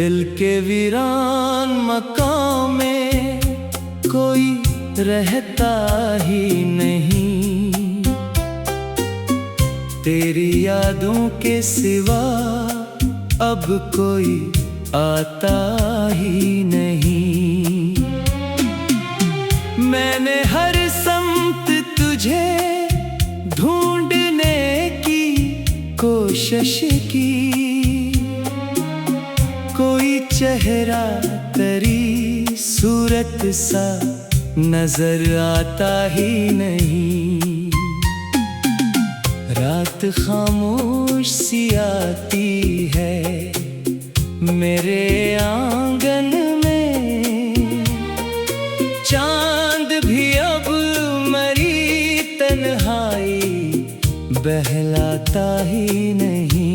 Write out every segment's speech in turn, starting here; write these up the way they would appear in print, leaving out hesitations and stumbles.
दिल के वीरान मकाम में कोई रहता ही नहीं। तेरी यादों के सिवा अब कोई आता ही नहीं। मैंने हर समत तुझे ढूंढने की कोशिश की, कोई चेहरा तेरी सूरत सा नजर आता ही नहीं। रात खामोश सी आती है मेरे आंगन में, चांद भी अब मरी तन्हाई बहलाता ही नहीं।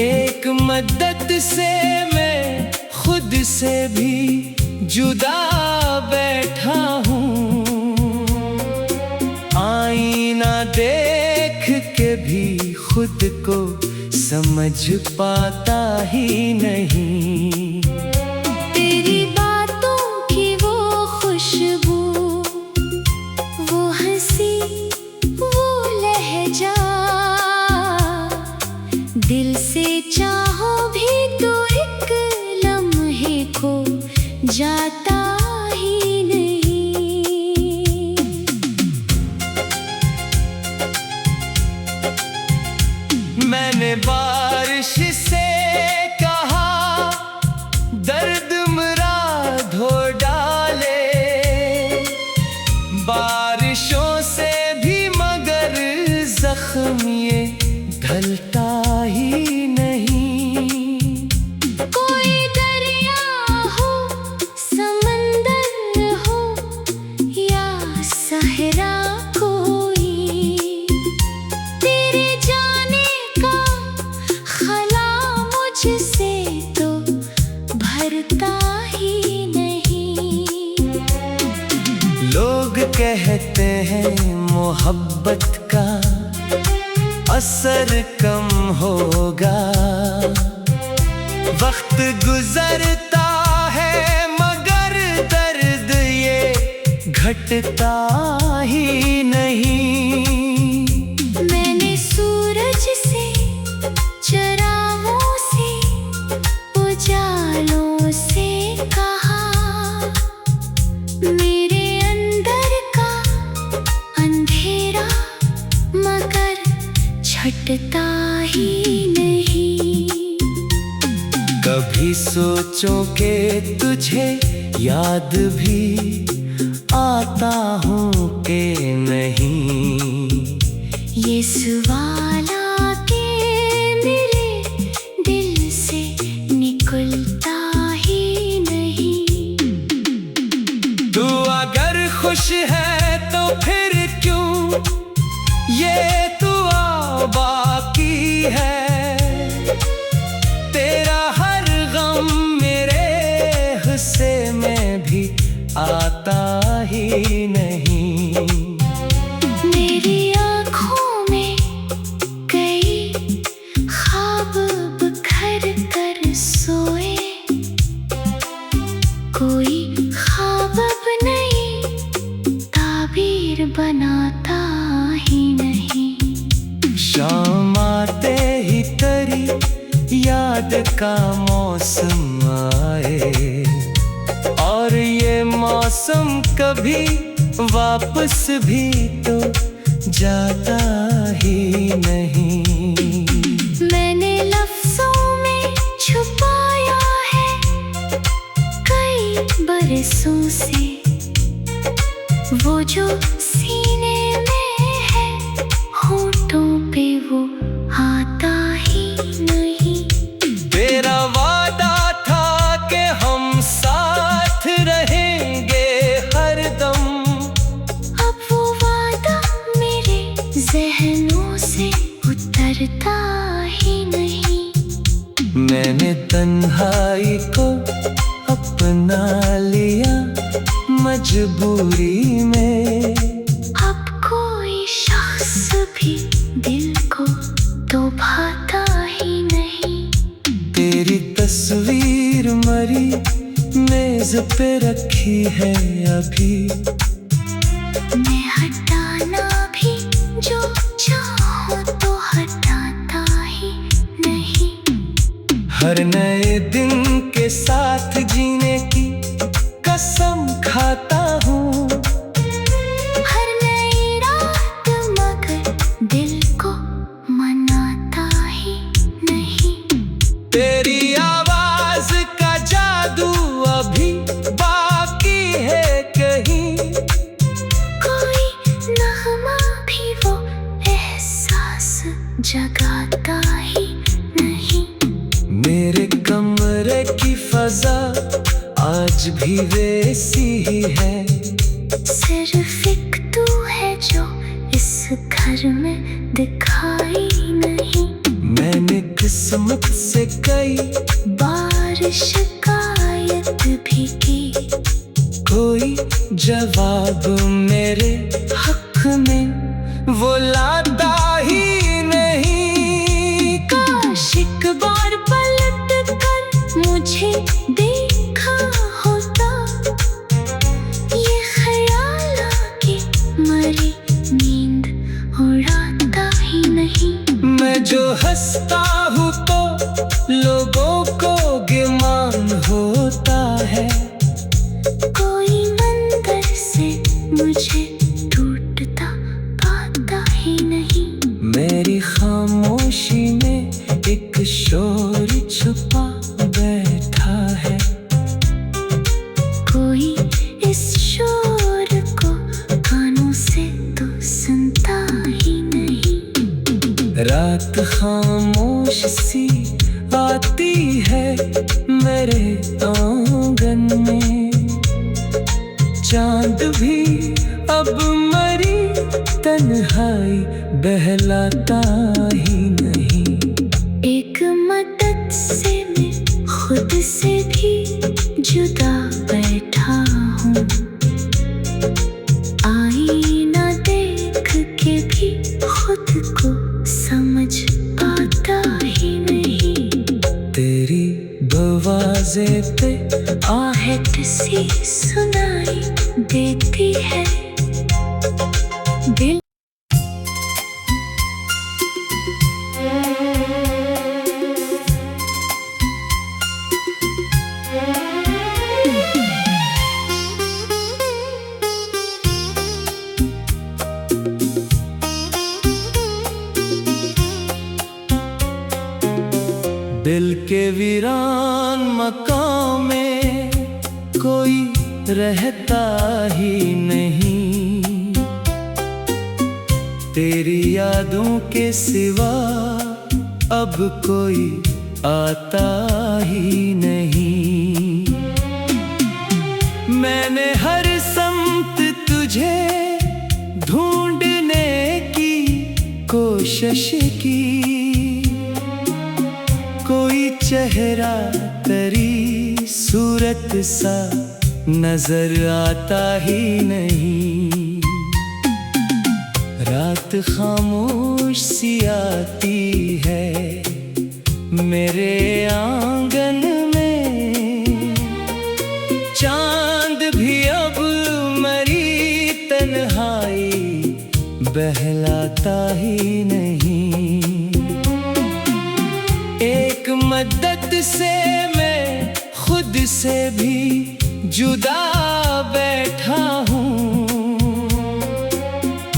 एक मद्दत से मैं खुद से भी जुदा बैठा हूँ, आईना देख के भी खुद को समझ पाता ही नहीं। तेरी बातों की वो खुशबू, वो हंसी, वो लहजा, दिल से चाहो भी तो एक लम्हे को जाता ही नहीं। मैंने बारिश से कहा दर्द मेरा धो डाले, बारिशों से भी मगर जख्म ये ढलता ही नहीं। कोई दरिया हो, समंदर हो या सहरा, कोई तेरे जाने का खला मुझसे तो भरता ही नहीं। लोग कहते हैं मोहब्बत का असर कम होगा, वक्त गुजरता है मगर दर्द ये घटता ही नहीं। मैंने सूरज से, चरागों से, उजालों से कहा, मेरे अंदर का अंधेरा मगर छटता ही नहीं। कभी सोचों के तुझे याद भी आता हूँ कि नहीं, ये सवाल आके मेरे दिल से निकलता ही नहीं। तू अगर खुश है तो फिर क्यों ये दुआ बाकी है, तेरा हर गम मेरे हिस्से में भी आता ही नहीं। मेरी आँखों में कई ख्वाब बिखर कर सोए, कोई ख्वाब अब नई ताबीर बनाता ही नहीं। शाम आते ही तेरी याद का मौसम आए, और ये मौसम कभी वापस भी तो जाता ही नहीं। मैंने लफ्जों में छुपाया है कई बरसों से, वो जो सीने में है होठों पे वो आता ही नहीं। तेरा वादा था कि हम साथ रहेंगे हरदम, अब वो वादा मेरे ज़हनों से उतरता ही नहीं। मैंने तन्हाई को अपना लिया मजबूरी में, अब कोई शख्स भी दिल को तो भाता ही नहीं। मेज पे रखी है अभी। मैं हटाना भी जो चाहूं तो हटाता ही नहीं। हर नए दिन के साथ जीने की कसम खाता हूँ। हर नई रात मगर दिल को मनाता ही नहीं। तेरी आवाज का जादू अभी बाकी है कहीं। कोई नगमा भी वो एहसास जगाता ही नहीं। मेरे कमरे की फजा आज भी वैसी ही है। सिर्फ एक तू है जो इस घर में दिखाई नहीं। मैंने किस्मत से कई बार शिकायत भी की। कोई जवाब मेरे हक में वो लाता ही नहीं। काश एक बार पलट कर मुझे देखा होता। ये ख्याल आके मरी नींद उड़ाता ही नहीं। मैं जो हंसता हूँ तो लोगों को गिमान होता है। कोई मंदिर से मुझे टूटता पाता ही नहीं। मेरी खामोशी में एक शोर छुपा बैठा है। कोई इस शोर को कानों से तो सुनता ही नहीं। रात खामोश सी आती है मेरे आंगन में। चांद भी अब मरी तन्हाई बहलाता ही नहीं। एक मदद से मैं खुद से भी जुदा बैठा हूँ। आईना देख के भी खुद को समझ पाता ही नहीं। तेरी दरवाजे पे आहट सी सुनाई देती है। दिल दिल के वीरान मकान में कोई रहता ही नहीं। तेरी यादों के सिवा अब कोई आता ही नहीं। मैंने हर समत तुझे ढूंढने की कोशिश की। कोई चेहरा तेरी सूरत सा नजर आता ही नहीं। रात खामोश सी आती है मेरे आंगन में। चांद भी अब मरी तन्हाई बहलाता ही नहीं। एक मदद से मैं खुद से भी जुदा बैठा हूँ।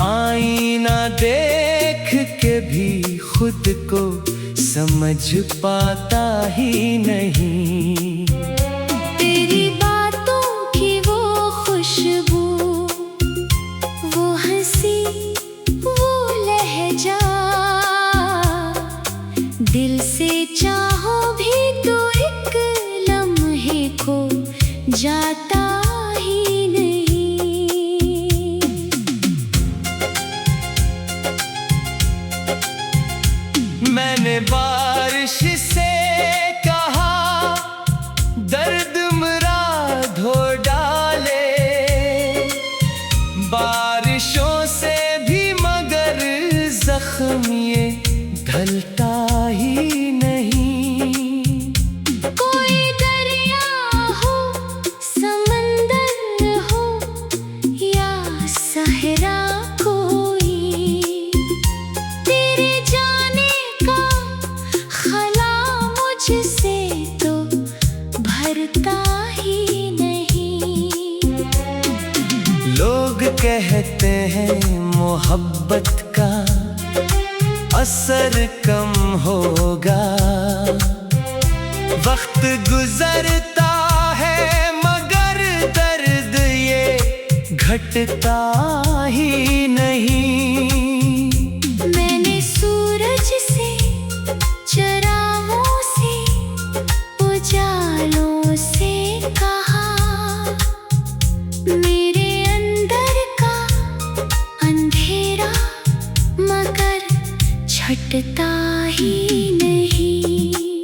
आईना देख के भी खुद को समझ पाता ही नहीं। तेरी बातों की वो खुशबू, वो हंसी, वो लहजा, दिल से चाहो भी तो एक लम्हे को जाता ही नहीं। मैंने बारिश से कहा दर्द मरा धो डाले। बारिशों से भी मगर जख्म ये ढलता ही नहीं। कोई दरिया हो मोहब्बत का असर कम होगा। वक्त गुजरता है मगर दर्द ये घटता ही नहीं। मैंने सूरज से, चरागों से, उजालों से कहा, मेरे अंदर का अंधेरा मगर छटता ही नहीं।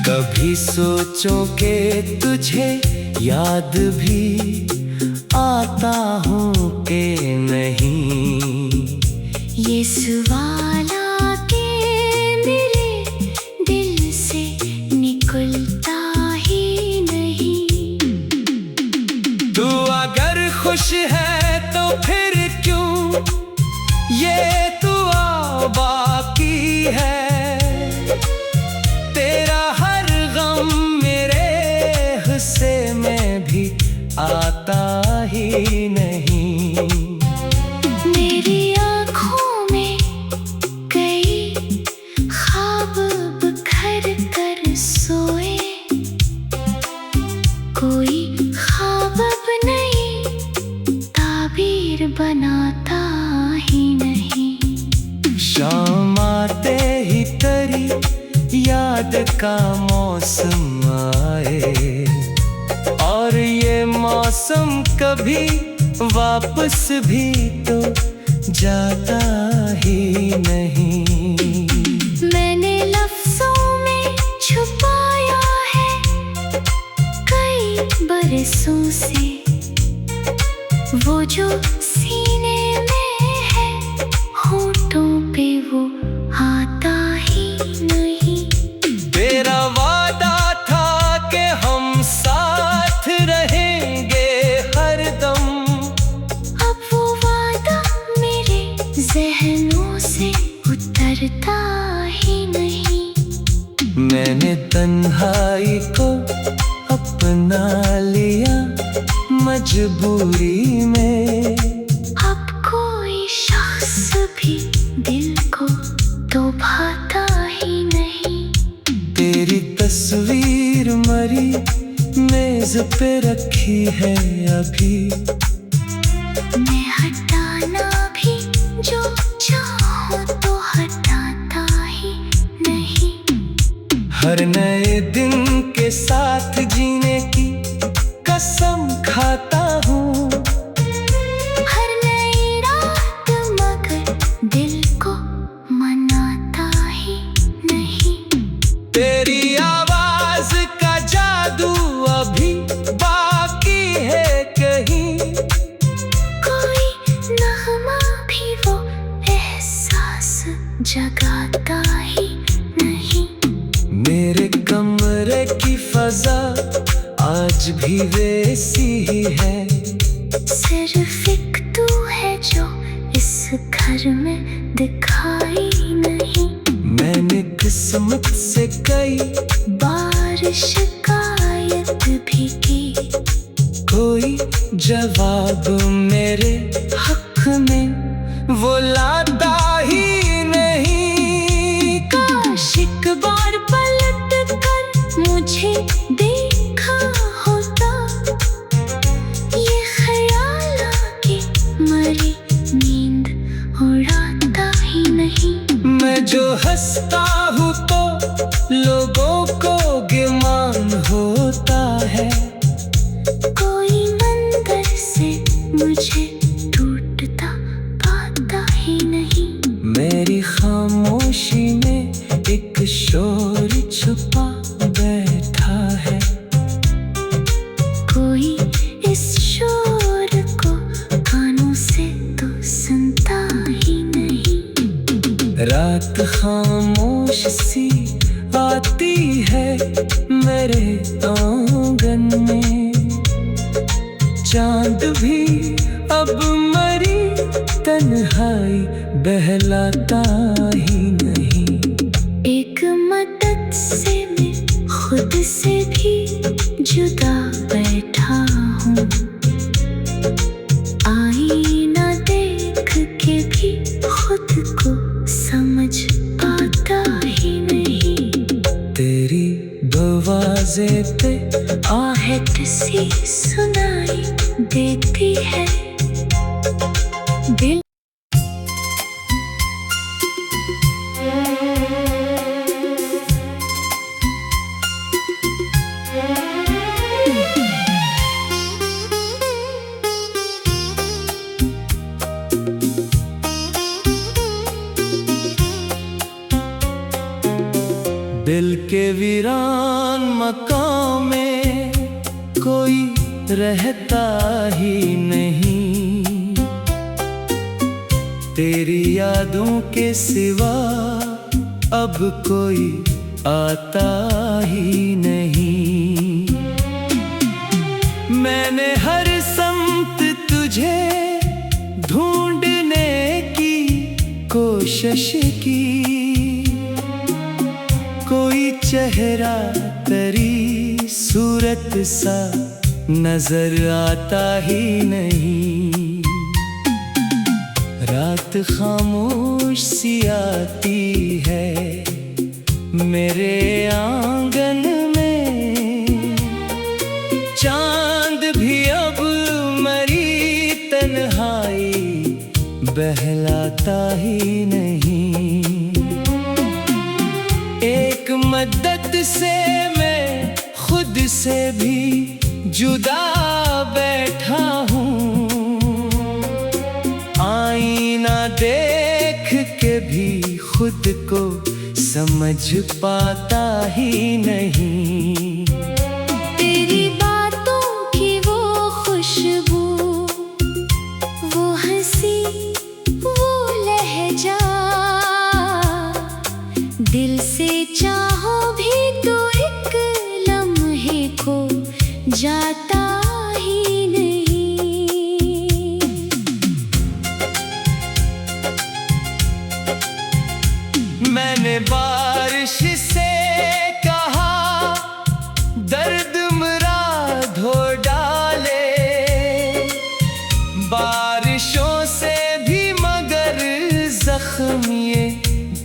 कभी सोचो के तुझे याद भी आता हूँ के नहीं। ये सवाल आके मेरे दिल से निकलता ही नहीं। तू अगर खुश है तो फिर क्यों ये दुआ बाकी है। तेरा हर गम मेरे हिस्से में भी आता ही नहीं। मेरी आँखों में कई ख्वाब बिखर कर सोए, कोई ख्वाब अब नहीं ताबीर बनाता ही नहीं। शाम आते ही तेरी याद का मौसम आए, और ये मौसम कभी वापस भी तो जाता ही नहीं। मैंने लफ्ज़ों में छुपाया है कई बरसों से, वो जो सीने में है होठों पे वो आता ही नहीं। तेरा वादा था कि हम साथ रहेंगे हरदम, अब वो वादा मेरे ज़हनों से उतरता ही नहीं। मैंने तन्हाई को अपना लिया मजबूरी में। अब कोई शख्स भी दिल को तो भाता ही नहीं। तेरी तस्वीर मरी मेज पे रखी है अभी, मैं हटाना भी जो चाहो तो हटाता ही नहीं। हर नए दिन के साथ जीने की कसम खाता हूँ। हर नई रात मगर दिल को मनाता ही नहीं। तेरी आवाज का जादू अभी बाकी है कहीं, कोई नगमा भी वो एहसास जगाता ही नहीं। मेरे कमरे की फजा आज भी वैसी ही है, सिर्फ एक तू है जो इस घर में दिखाई नहीं। मैंने किस्मत से कई बार शिकायत भी की, कोई जवाब मेरे हक में वो लाता ही नहीं। काश एक बार पलट कर मुझे देखा होता, ये ख्याल आके मरी नींद उड़ाता ही नहीं। मैं जो हंसता हूँ तो लोगों को गिमान होता है, कोई मंदिर से मुझे टूटता पाता ही नहीं। मेरी खामोशी में एक शोर छुपा बैठा है, कोई इस शोर को कानों से तो सुनता ही नहीं। रात खामोश सी आती है मेरे आंगन में, चांद भी अब मरी तन्हाई बहलाता ही नहीं। एक मदद से मैं खुद से भी जुदा बैठा हूँ, आईना देख के भी खुद को समझ आता ही नहीं। तेरी दरवाजे पे आहट सी सुनाई देती है। दिल दिल के वीरान मकान में कोई रहता ही नहीं। तेरी यादों के सिवा अब कोई आता ही नहीं। मैंने हर समत तुझे ढूंढने की कोशिश की, कोई चेहरा तेरी सूरत सा नजर आता ही नहीं। रात खामोश सी आती है मेरे आंगन में, चांद भी अब मरी तन्हाई बहलाता ही नहीं। एक मदद से मैं खुद से भी जुदा बैठा हूँ। आईना देख के भी खुद को समझ पाता ही नहीं। तेरी बातों की वो खुशबू, वो हंसी, वो लहजा, दिल से चाहो भी तो एक लम्हे को जाता ही नहीं। मैंने बारिश से कहा दर्द मरा धो डाले, बारिशों से भी मगर जख्म ये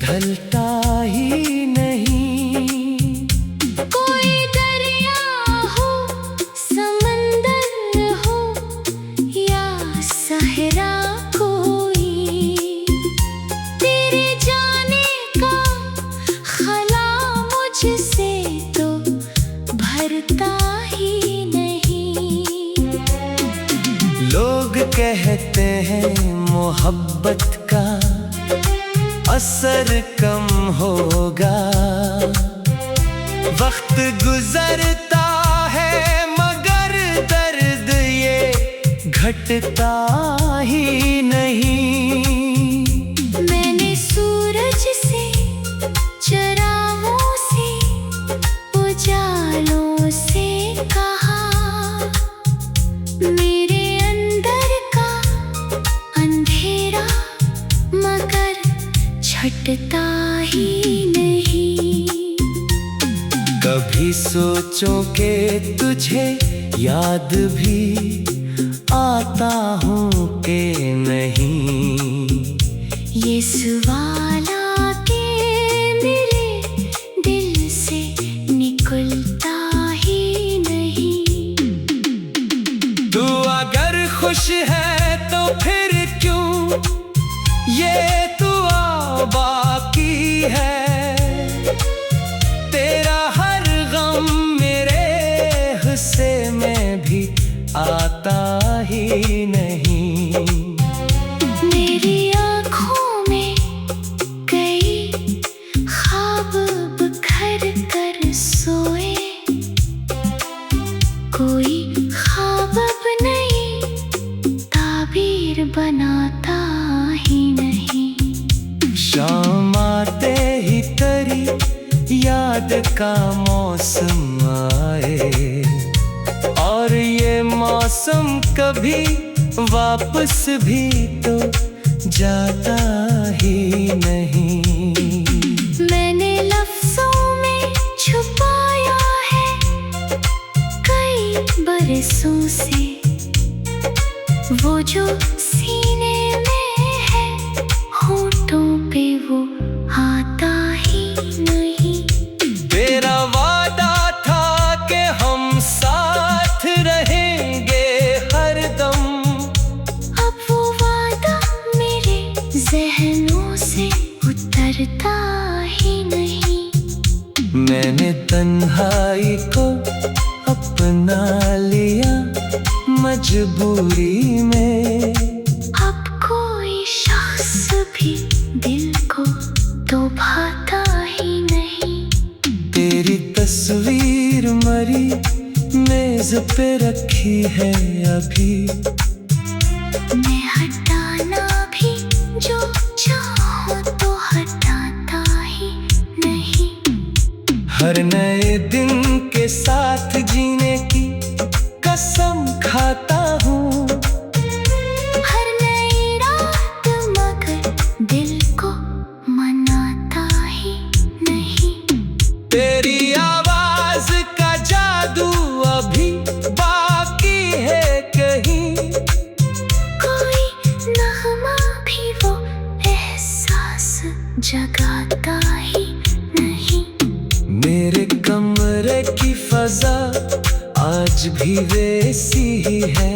ढलता ही नहीं। कोई दरिया हो, समंदर हो या सहरा, कोई तेरे जाने का ख्याल मुझसे तो भरता ही नहीं। लोग कहते हैं मोहब्बत का असर कम होगा, वक्त गुजरता है मगर दर्द ये घटता ही नहीं। मैंने सूरज से, चरागों से, उजालों से कहा, मेरे अंदर का अंधेरा मगर छटता ही नहीं। कभी सोचो के तुझे याद भी आता हूँ के नहीं। ये सवाल आके मेरे दिल से निकलता ही नहीं। तू अगर खुश है तो फिर क्यों ये दुआ बाकी है। तेरा हर गम मेरे हिस्से में भी आता ही नहीं। मेरी आँखों में कई ख्वाब बिखर कर सोए, कोई ख्वाब अब नई ताबीर बनाता ही नहीं। शाम आते ही तेरी याद का मौसम आए, और ये मौसम कभी वापस भी तो जाता ही नहीं। मैंने लफ्जों में छुपाया है कई बरसों से, वो जो सीने में है होंठ मैंने तन्हाई को अपना लिया मजबूरी में। अब कोई शख्स भी दिल को तो भाता ही नहीं। तेरी तस्वीर मरी मेज पे रखी है अभी। मैं हटाना भी जो चाहो तो हटाता ही नहीं। हर नए दिन के साथ जीने की कसम खाता हूँ। हर नई रात मगर दिल को मनाता ही नहीं। तेरी आवाज का जादू अभी बाकी है कहीं। कोई नगमा भी वो एहसास जगाता ही नहीं। मेरे कमरे की फजा आज भी वैसी ही है।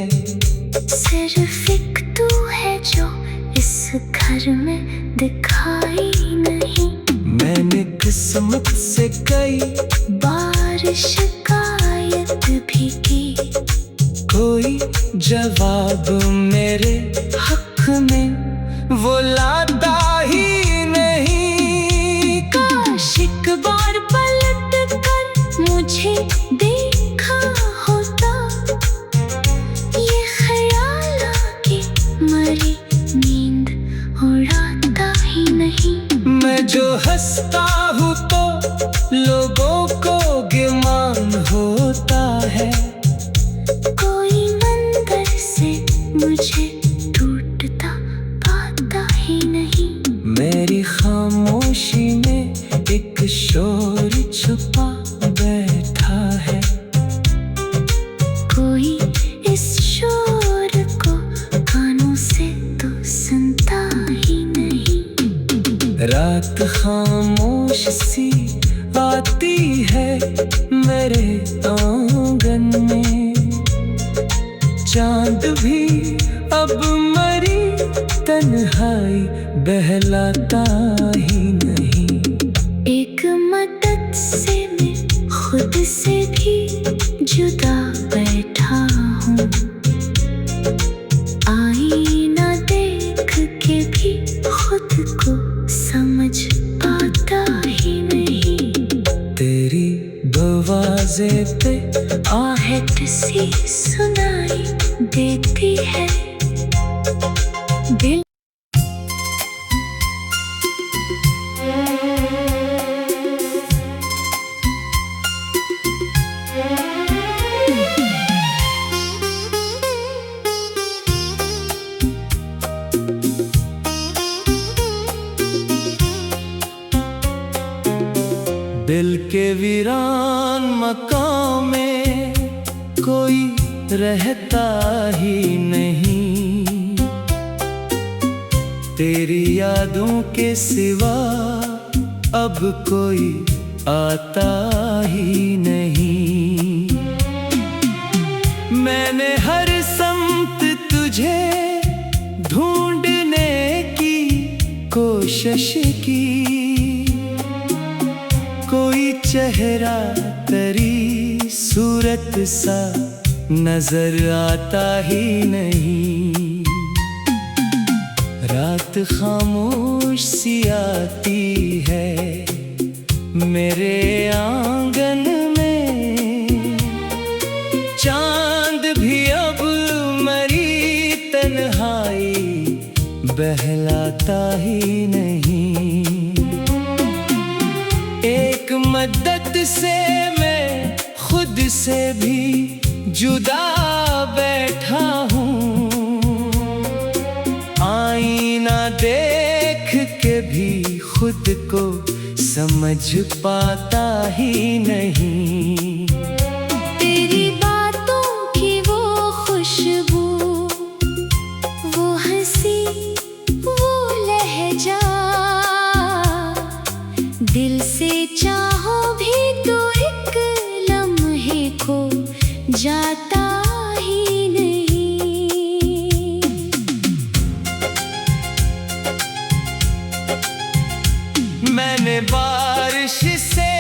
सिर्फ एक तू है जो इस घर में दिखाई नहीं। मैंने किस्मत से कई बार शिकायत भी की। कोई जवाब मेरे हक में वो लाता ही नहीं। काश एक बार पलट कर मुझे देखा होता। ये ख्याल आके मरी नींद उड़ाता ही नहीं। मैं जो हंसता हूँ तो लोगों को गिमान होता है। कोई मंदिर से मुझे टूटता पाता ही नहीं। मेरी खामोशी में एक शोर छुपा बैठा है। कोई इस शोर को कानों से तो सुनता ही नहीं। रात खामोश सी आती है मेरे आंगन में। चांद भी अब मरी तन्हाई बहलाता ही नहीं। एक मदद से मैं खुद से भी जुदा बैठा हूँ। आईना देख के भी खुद को समझ पाता ही नहीं। तेरी दरवाजे पे आहट सी सुनाई देती है। दिल दिल के वीरान मकान में कोई रहता ही नहीं। तेरी यादों के सिवा अब कोई आता ही नहीं। मैंने हर समत तुझे ढूंढने की कोशिश की। कोई चेहरा तेरी सूरत सा नजर आता ही नहीं। रात खामोश सी आती है मेरे आंगन में। चांद भी अब मरी तन्हाई बहलाता ही नहीं। एक मदद से मैं खुद से भी जुदा बैठा हूँ। आईना देख के भी खुद को समझ पाता ही नहीं। तेरी बातों की वो खुशबू, वो हंसी, वो लहजा, दिल से चाहो भी तो एक लम्हे को जाता ही नहीं। मैंने बारिश से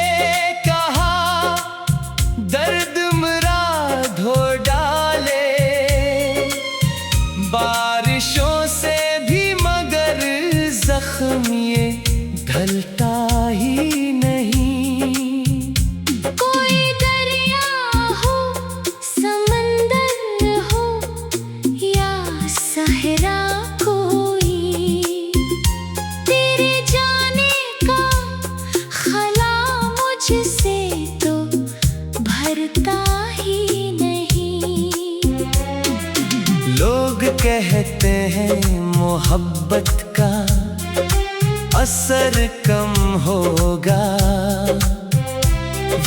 दर्द मरा धो डाले, बारिशों से भी मगर जख्म ये ढलता ही नहीं। कोई दरिया हो, समंदर हो या सहरा, कोई तेरे जाने का खला मुझसे तो भरता ही नहीं। लोग कहते हैं मोहब्बत का असर कम होगा,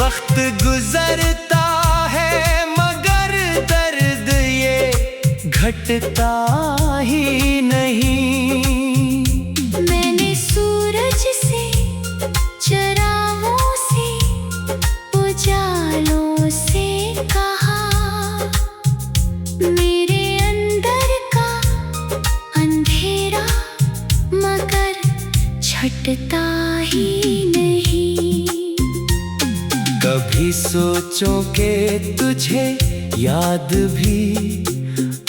वक्त गुजरता है मगर दर्द ये घटता ही नहीं। मैंने सूरज से, चरागों से, उजालों से कहा, मेरे अंदर का अंधेरा मगर छटता ही नहीं। कभी सोचो के तुझे याद भी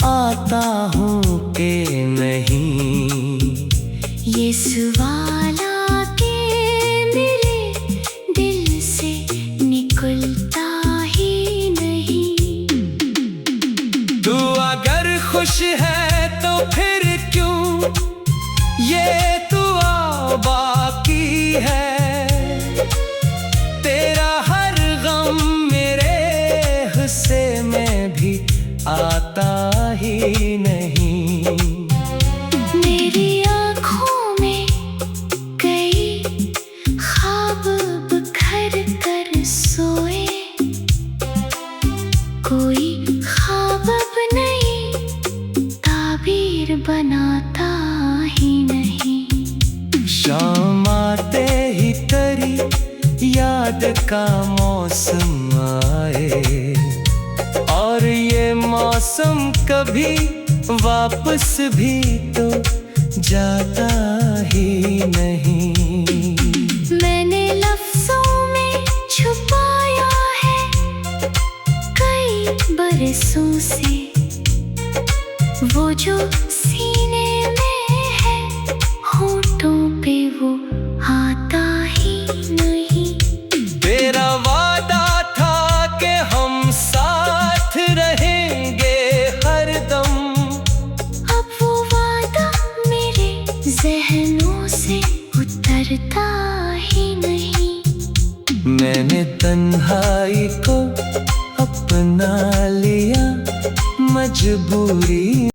आता हूँ के नहीं। ये सवाल आके मेरे दिल से निकलता ही नहीं। तू अगर खुश है तो फिर क्यों ये दुआ बाकी है। तेरा हर गम मेरे हिस्से में भी आता ही नहीं। मेरी आँखों में कई ख्वाब बिखर कर सोए, कोई ख्वाब अब नहीं ताबीर बनाता ही नहीं। शाम आते ही तेरी याद का मौसम आए, और ये मौसम कभी वापस भी तो जाता ही नहीं। मैंने लफ्जों में छुपाया है कई बरसों से, वो जो सीने में है होठों पे वो आता ही नहीं। तेरा वादा था कि हम साथ रहेंगे हरदम, अब वो वादा मेरे ज़हनों से उतरता ही नहीं। मैंने तन्हाई को अपना लिया मजबूरी